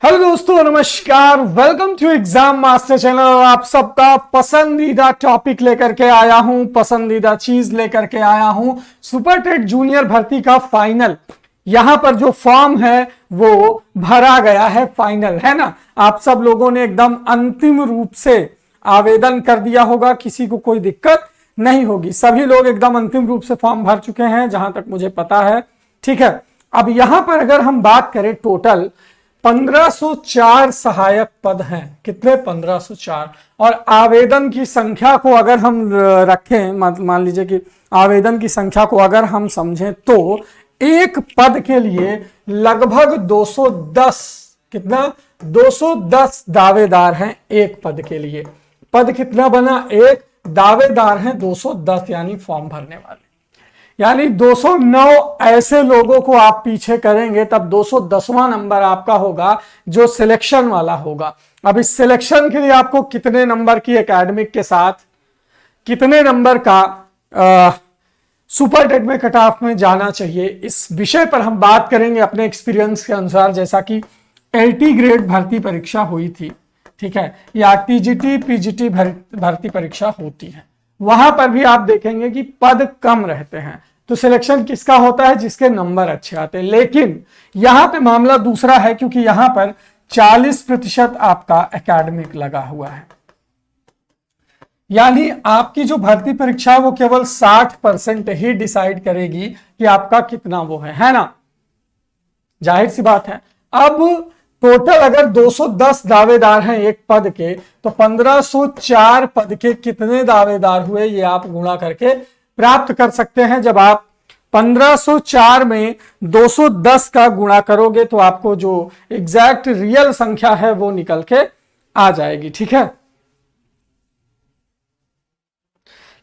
Hello दोस्तों, नमस्कार। Welcome to Exam Master channel. और आप सबका पसंदीदा टॉपिक लेकर के आया हूं, पसंदीदा चीज लेकर के आया हूं। सुपर टेट जूनियर भर्ती का फाइनल, यहां पर जो फॉर्म है वो भरा गया है, फाइनल है ना। आप सब लोगों ने एकदम अंतिम रूप से आवेदन कर दिया होगा, किसी को कोई दिक्कत नहीं होगी। सभी लोग एकदम अंतिम रूप से फॉर्म भर चुके हैं, जहां तक मुझे पता है। ठीक है, अब यहां पर अगर हम बात करें, टोटल 1504 सहायक पद हैं। कितने? 1504। और आवेदन की संख्या को अगर हम रखें, मान लीजिए कि आवेदन की संख्या को अगर हम समझें तो एक पद के लिए लगभग 210, कितना? 210 दावेदार हैं एक पद के लिए। पद कितना बना? एक। दावेदार हैं 210, यानी फॉर्म भरने वाले, यानी 209 ऐसे लोगों को आप पीछे करेंगे तब 210वां नंबर आपका होगा, जो सिलेक्शन वाला होगा। अब इस सिलेक्शन के लिए आपको कितने नंबर की एकेडमिक के साथ, कितने नंबर का सुपर टेट में कट ऑफ में जाना चाहिए, इस विषय पर हम बात करेंगे अपने एक्सपीरियंस के अनुसार। जैसा कि LT ग्रेड भर्ती परीक्षा हुई थी, ठीक है, या TGT PGT भर्ती परीक्षा होती है, वहां पर भी आप देखेंगे कि पद कम रहते हैं। तो सिलेक्शन किसका होता है? जिसके नंबर अच्छे आते हैं। लेकिन यहां पे मामला दूसरा है, क्योंकि यहां पर 40% आपका एकेडमिक लगा हुआ है, यानी आपकी जो भर्ती परीक्षा है वो केवल 60% ही डिसाइड करेगी कि आपका कितना वो है ना। जाहिर सी बात है। अब टोटल अगर 210 दावेदार हैं एक पद के, तो 1504 पद के कितने दावेदार हुए, ये आप गुणा करके प्राप्त कर सकते हैं। जब आप 1504 में 210 का गुणा करोगे तो आपको जो एग्जैक्ट रियल संख्या है वो निकल के आ जाएगी। ठीक है,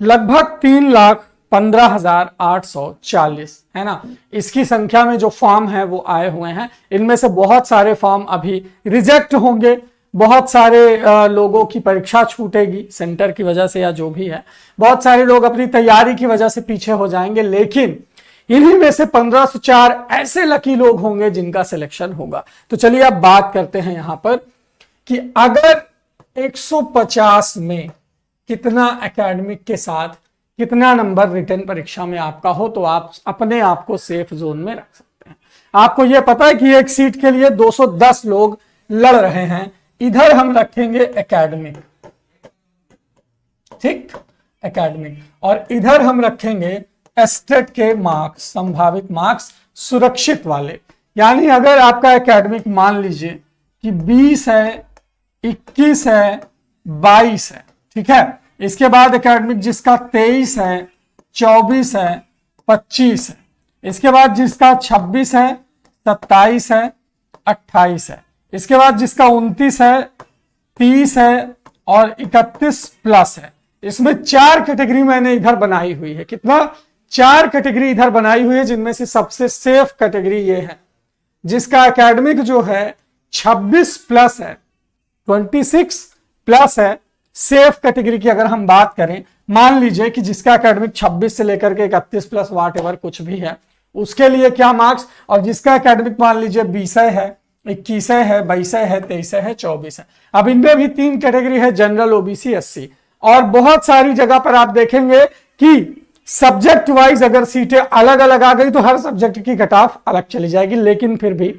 लगभग 3,15,840 है ना। इसकी संख्या में जो फॉर्म है वो आए हुए हैं। इनमें से बहुत सारे फॉर्म अभी रिजेक्ट होंगे, बहुत सारे लोगों की परीक्षा छूटेगी सेंटर की वजह से या जो भी है, बहुत सारे लोग अपनी तैयारी की वजह से पीछे हो जाएंगे। लेकिन इन्हीं में से 1504 ऐसे लकी लोग होंगे जिनका सिलेक्शन होगा। तो चलिए अब बात करते हैं यहां पर कि अगर 150 में कितना एकेडमिक के साथ कितना नंबर रिटन परीक्षा में आपका हो, तो आप अपने आप को सेफ जोन में रख सकते हैं। आपको यह पता है कि एक सीट के लिए 210 लोग लड़ रहे हैं। इधर हम रखेंगे एकेडमिक, ठीक, एकेडमिक, और इधर हम रखेंगे एस्टेट के मार्क्स, संभावित मार्क्स, सुरक्षित वाले। यानी अगर आपका एकेडमिक मान लीजिए कि 20 है, 21 है, 22 है, ठीक है, इसके बाद एकेडमिक जिसका 23 है, 24 है, 25 है, इसके बाद जिसका 26 है, 27 है, 28 है, इसके बाद जिसका 29 है, 30 है और 31 प्लस है। इसमें 4 कैटेगरी मैंने इधर बनाई हुई है। कितना? 4 कैटेगरी इधर बनाई हुई है, जिनमें से सबसे सेफ कैटेगरी ये है जिसका एकेडमिक जो है 26 प्लस है, 26 प्लस है। सेफ कैटेगरी की अगर हम बात करें, मान लीजिए कि जिसका एकेडमिक 26 से लेकर के 31 प्लस वाट एवर कुछ भी है, उसके लिए क्या मार्क्स, और जिसका एकेडमिक मान लीजिए 20 है, 21 है, 22 है, 23 है, 24 है। अब इनमें भी 3 कैटेगरी है, जनरल, OBC, SC। और बहुत सारी जगह पर आप देखेंगे कि सब्जेक्ट वाइज अगर सीटें अलग अलग आ गई तो हर सब्जेक्ट की कट ऑफ अलग चली जाएगी। लेकिन फिर भी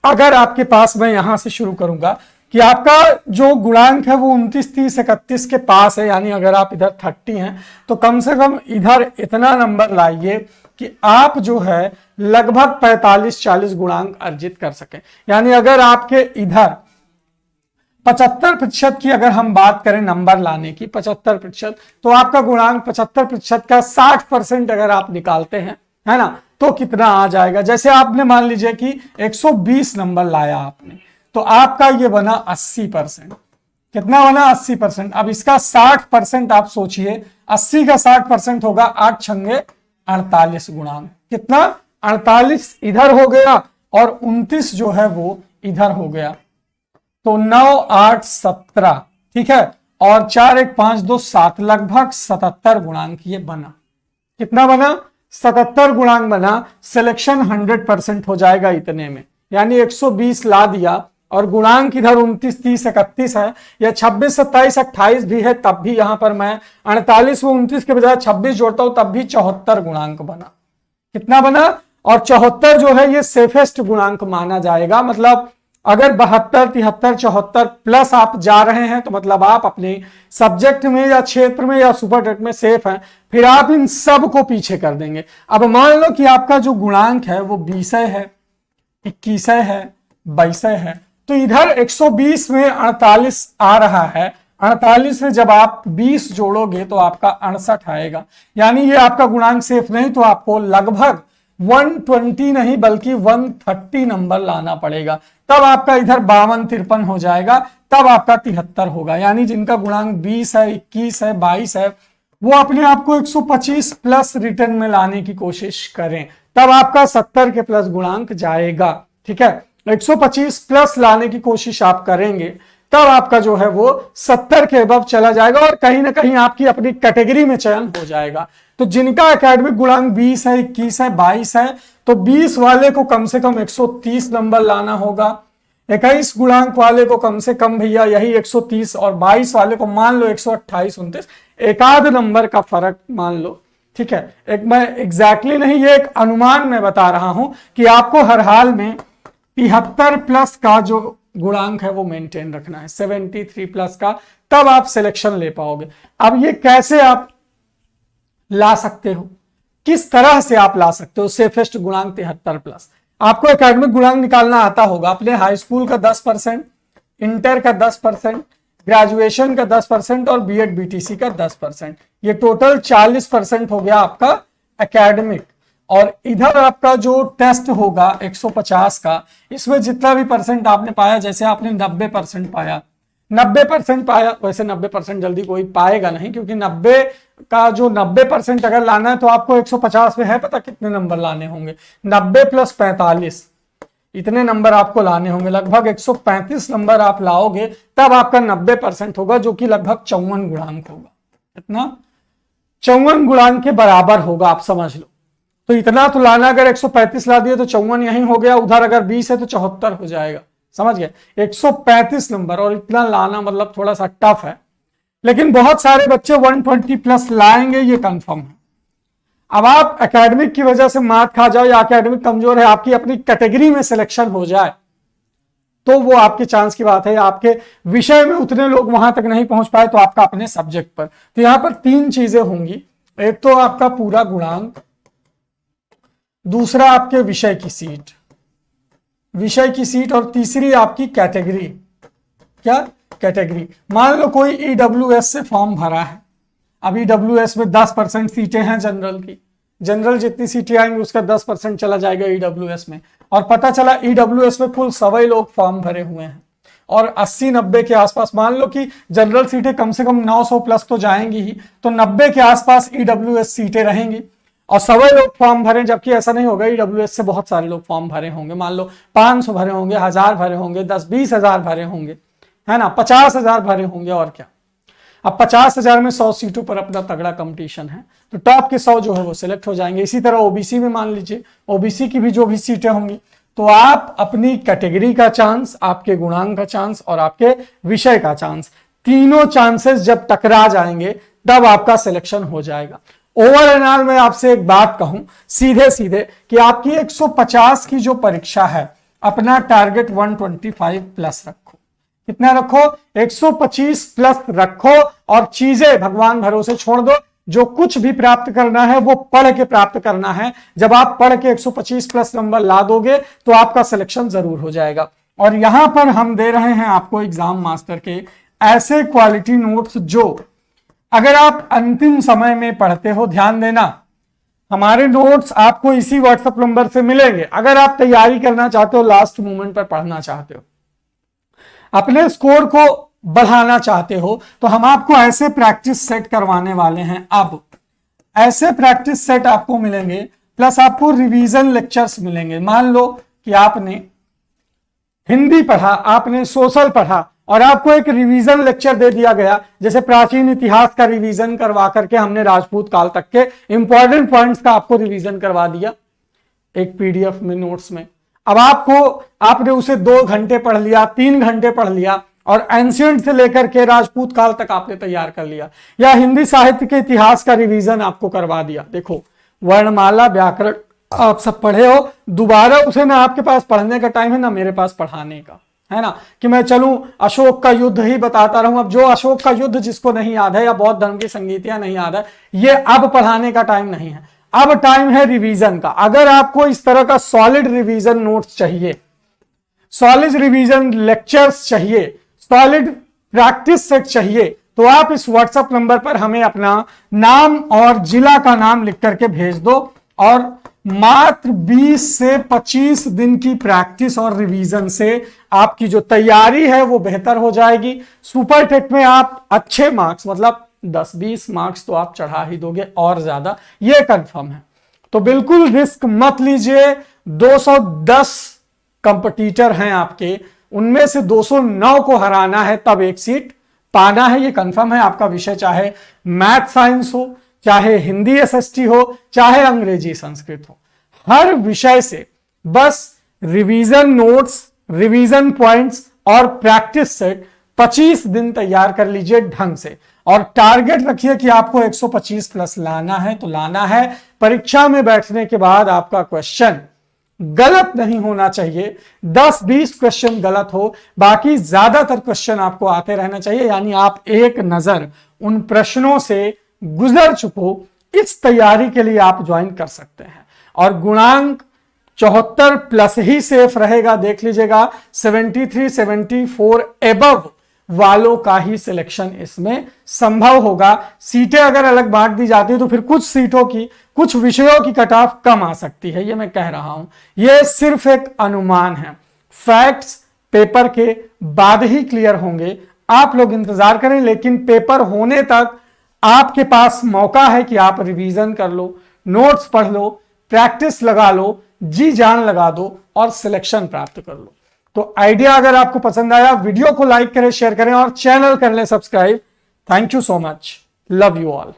अगर आपके पास, मैं यहां से शुरू करूंगा कि आपका जो गुणांक है वो 29, 30, 31 के पास है, यानी अगर आप इधर 30 हैं तो कम से कम इधर इतना नंबर लाइए कि आप जो है लगभग 45-40 गुणांक अर्जित कर सकें। यानी अगर आपके इधर 75% की अगर हम बात करें नंबर लाने की, 75%, तो आपका गुणांक 75% का 60% अगर आप निकालते हैं, है ना, तो कितना आ जाएगा। जैसे आपने मान लीजिए कि 120 नंबर लाया आपने, तो आपका ये बना 80%। कितना बना? 80%। अब इसका 60% आप सोचिए, 80 का 60% होगा 8 छंगे 48 गुणांक। कितना? 48 इधर हो गया और 29 जो है वो इधर हो गया, तो 9, 8, 17, ठीक है, और 4, 1, 5, 2, 7, लगभग 77 गुणांक ये बना। कितना बना? 77 गुणांक बना। सिलेक्शन 100% हो जाएगा इतने में, यानी 120 ला दिया और गुणांक इधर 29, 30, 31 है, या 26, 27, 28 भी है, तब भी यहां पर मैं 48 व 29 के बजाय 26 जोड़ता हूं, तब भी 74 गुणांक बना। कितना बना? और 74 जो है ये सेफेस्ट गुणांक माना जाएगा। मतलब अगर 72, 73, 74 प्लस आप जा रहे हैं तो मतलब आप अपने सब्जेक्ट में या क्षेत्र में या सुपरटेट में सेफ हैं, फिर आप इन सब को पीछे कर देंगे। अब मान लो कि आपका जो गुणांक है वो 20 है, 21 है, 22 है, तो इधर 120 में 48 आ रहा है, 48 में जब आप 20 जोड़ोगे तो आपका 68 आएगा, यानी ये आपका गुणांक सेफ नहीं, तो आपको लगभग 120 नहीं बल्कि 130 नंबर लाना पड़ेगा, तब आपका इधर 52, 53 हो जाएगा, तब आपका 73 होगा। यानी जिनका गुणांक 20 है, 21 है, 22 है, वो अपने आप को 125 प्लस रिटर्न में लाने की कोशिश करें, तब आपका 70 के प्लस गुणांक जाएगा। ठीक है, 125 प्लस लाने की कोशिश आप करेंगे, तब आपका जो है वो 70 के अबव चला जाएगा और कहीं ना कहीं आपकी अपनी कैटेगरी में चयन हो जाएगा। तो जिनका एकेडमिक गुणांक 20 है, 21 है, 22 है, तो 20 वाले को कम से कम 130 नंबर लाना होगा, 21 गुणांक वाले को कम से कम भैया यही 130, और 22 वाले को मान लो 128, 29, एक आध नंबर का फर्क मान लो। ठीक है, एक मैं एग्जैक्टली नहीं, ये एक अनुमान मैं बता रहा हूं कि आपको हर हाल में 73 प्लस का जो गुणांक है वो मेंटेन रखना है, 73 प्लस का, तब आप सिलेक्शन ले पाओगे। अब ये कैसे आप ला सकते हो, किस तरह से आप ला सकते हो सेफेस्ट गुणांक 73 प्लस? आपको एकेडमिक गुणांक निकालना आता होगा, अपने हाई स्कूल का 10%, इंटर का 10%, ग्रेजुएशन का 10% और बीएड बीटीसी का 10%, ये टोटल 40% हो गया आपका एकेडमिक। और इधर आपका जो टेस्ट होगा 150 का, इसमें जितना भी परसेंट आपने पाया, जैसे आपने 90% पाया, 90% पाया, वैसे 90% जल्दी कोई पाएगा नहीं, क्योंकि 90 का जो 90% अगर लाना है तो आपको 150 में है पता कितने नंबर लाने होंगे, 90 प्लस 45, इतने नंबर आपको लाने होंगे, लगभग 135 नंबर आप लाओगे, तब आपका 90% होगा, जो कि लगभग 54 गुणांक होगा। इतना 54 गुणांक के बराबर होगा, आप समझ लो। तो इतना तो लाना, अगर 135 ला दिए तो 54 यही हो गया, उधर अगर 20 है तो 74 हो जाएगा, समझ गए? 135 नंबर, और इतना लाना मतलब थोड़ा सा टफ है, लेकिन बहुत सारे बच्चे 120 प्लस लाएंगे, ये कंफर्म है। अब आप एकेडमिक की वजह से मात खा जाओ या एकेडमिक कमजोर है, आपकी अपनी कैटेगरी में सिलेक्शन हो जाए तो वो आपके चांस की बात है, आपके विषय में उतने लोग वहां तक नहीं पहुंच पाए तो आपका अपने सब्जेक्ट पर। तो यहां पर 3 चीजें होंगी, एक तो आपका पूरा गुणांक, दूसरा आपके विषय की सीट, और तीसरी आपकी कैटेगरी। क्या कैटेगरी? मान लो कोई ईडब्ल्यूएस से फॉर्म भरा है, अब ईडब्ल्यूएस में 10% सीटें हैं जनरल की, जनरल जितनी सीटें आएंगी उसका 10% चला जाएगा ईडब्ल्यूएस में, और पता चला ईडब्ल्यूएस में कुल 100 लोग फॉर्म भरे हुए हैं और 80-90 के आसपास, मान लो कि जनरल सीटें कम से कम 900 प्लस तो जाएंगी ही, तो 90 के आसपास ईडब्ल्यूएस सीटें रहेंगी और 100 लोग फॉर्म भरे, जबकि ऐसा नहीं होगा, ईडब्ल्यूएस से बहुत सारे लोग फॉर्म भरे होंगे, मान लो 500 भरे होंगे, 1000 भरे होंगे, 10-20 हजार भरे होंगे, है ना, 50,000 भरे होंगे, और क्या। अब 50,000 में 100 सीटों पर अपना तगड़ा कंपटीशन है, तो टॉप के 100 जो है वो सिलेक्ट हो जाएंगे। इसी तरह ओबीसी में मान लीजिए, ओबीसी की भी जो भी सीटें होंगी, तो आप अपनी कैटेगरी का चांस, आपके गुणांक का चांस और आपके विषय का चांस, तीनों चांसेस जब टकरा जाएंगे तब आपका सिलेक्शन हो जाएगा। ओवर एंड ऑल मैं आपसे एक बात कहूं सीधे सीधे कि आपकी 150 की जो परीक्षा है, अपना टारगेट 125 प्लस रखो। कितना रखो? 125 प्लस रखो, और चीजें भगवान भरोसे छोड़ दो। जो कुछ भी प्राप्त करना है वो पढ़ के प्राप्त करना है। जब आप पढ़ के 125 प्लस नंबर ला दोगे तो आपका सिलेक्शन जरूर हो जाएगा। और यहां पर हम दे रहे हैं आपको एग्जाम मास्टर के ऐसे क्वालिटी नोट्स जो अगर आप अंतिम समय में पढ़ते हो, ध्यान देना, हमारे नोट्स आपको इसी व्हाट्सएप नंबर से मिलेंगे। अगर आप तैयारी करना चाहते हो, लास्ट मोमेंट पर पढ़ना चाहते हो, अपने स्कोर को बढ़ाना चाहते हो, तो हम आपको ऐसे प्रैक्टिस सेट करवाने वाले हैं। अब ऐसे प्रैक्टिस सेट आपको मिलेंगे, प्लस आपको रिवीजन लेक्चर्स मिलेंगे। मान लो कि आपने हिंदी पढ़ा, आपने सोशल पढ़ा, और आपको एक रिवीजन लेक्चर दे दिया गया, जैसे प्राचीन इतिहास का रिवीजन करवा करके हमने राजपूत काल तक के इंपॉर्टेंट पॉइंट्स का आपको रिवीजन करवा दिया एक पीडीएफ में, नोट्स में। अब आपने उसे 2 घंटे पढ़ लिया, 3 घंटे पढ़ लिया और एंशियंट से लेकर के राजपूत काल तक आपने तैयार कर लिया, या हिंदी साहित्य के इतिहास का रिवीजन आपको करवा दिया। देखो वर्णमाला व्याकरण आप सब पढ़े हो, दोबारा उसे ना आपके पास पढ़ने का टाइम है ना मेरे पास पढ़ाने का, है ना, कि मैं चलूं अशोक का युद्ध ही बताता रहूं। अब जो अशोक का युद्ध जिसको नहीं याद है या बौद्ध धर्म की संगीतियां नहीं याद है, ये अब पढ़ाने का टाइम नहीं है, अब टाइम है रिवीजन का। अगर आपको इस तरह का सॉलिड रिवीजन नोट्स चाहिए, सॉलिड रिवीजन लेक्चर्स चाहिए, सॉलिड प्रैक्टिस सेट चाहिए, तो आप इस व्हाट्सएप नंबर पर हमें अपना नाम और जिला का नाम लिख करके भेज दो, और मात्र 20 से 25 दिन की प्रैक्टिस और रिवीजन से आपकी जो तैयारी है वो बेहतर हो जाएगी। सुपर टेट में आप अच्छे मार्क्स, मतलब 10-20 मार्क्स तो आप चढ़ा ही दोगे और ज्यादा, ये कंफर्म है। तो बिल्कुल रिस्क मत लीजिए। 210 कंपटीटर हैं आपके, उनमें से 209 को हराना है, तब एक सीट पाना है, ये कंफर्म है। आपका विषय चाहे मैथ साइंस हो, चाहे हिंदी एसएसटी हो, चाहे अंग्रेजी संस्कृत हो, हर विषय से बस रिवीजन नोट्स, रिवीजन पॉइंट्स और प्रैक्टिस सेट 25 दिन तैयार कर लीजिए ढंग से, और टारगेट रखिए कि आपको 125 प्लस लाना है तो लाना है। परीक्षा में बैठने के बाद आपका क्वेश्चन गलत नहीं होना चाहिए, 10-20 क्वेश्चन गलत हो, बाकी ज्यादातर क्वेश्चन आपको आते रहना चाहिए, यानी आप एक नजर उन प्रश्नों से गुजर चुको। इस तैयारी के लिए आप ज्वाइन कर सकते हैं, और गुणांक 74 प्लस ही सेफ रहेगा। देख लीजिएगा 73-74 एबव वालों का ही सिलेक्शन इसमें संभव होगा। सीटें अगर अलग बांट दी जाती है तो फिर कुछ सीटों की, कुछ विषयों की कट ऑफ कम आ सकती है, ये मैं कह रहा हूं। ये सिर्फ एक अनुमान है, फैक्ट्स पेपर के बाद ही क्लियर होंगे। आप लोग इंतजार करें, लेकिन पेपर होने तक आपके पास मौका है कि आप रिवीजन कर लो, नोट्स पढ़ लो, प्रैक्टिस लगा लो, जी जान लगा दो और सिलेक्शन प्राप्त कर लो। तो आइडिया अगर आपको पसंद आया, वीडियो को लाइक करें, शेयर करें और चैनल कर लें subscribe. Thank you so much, love you all.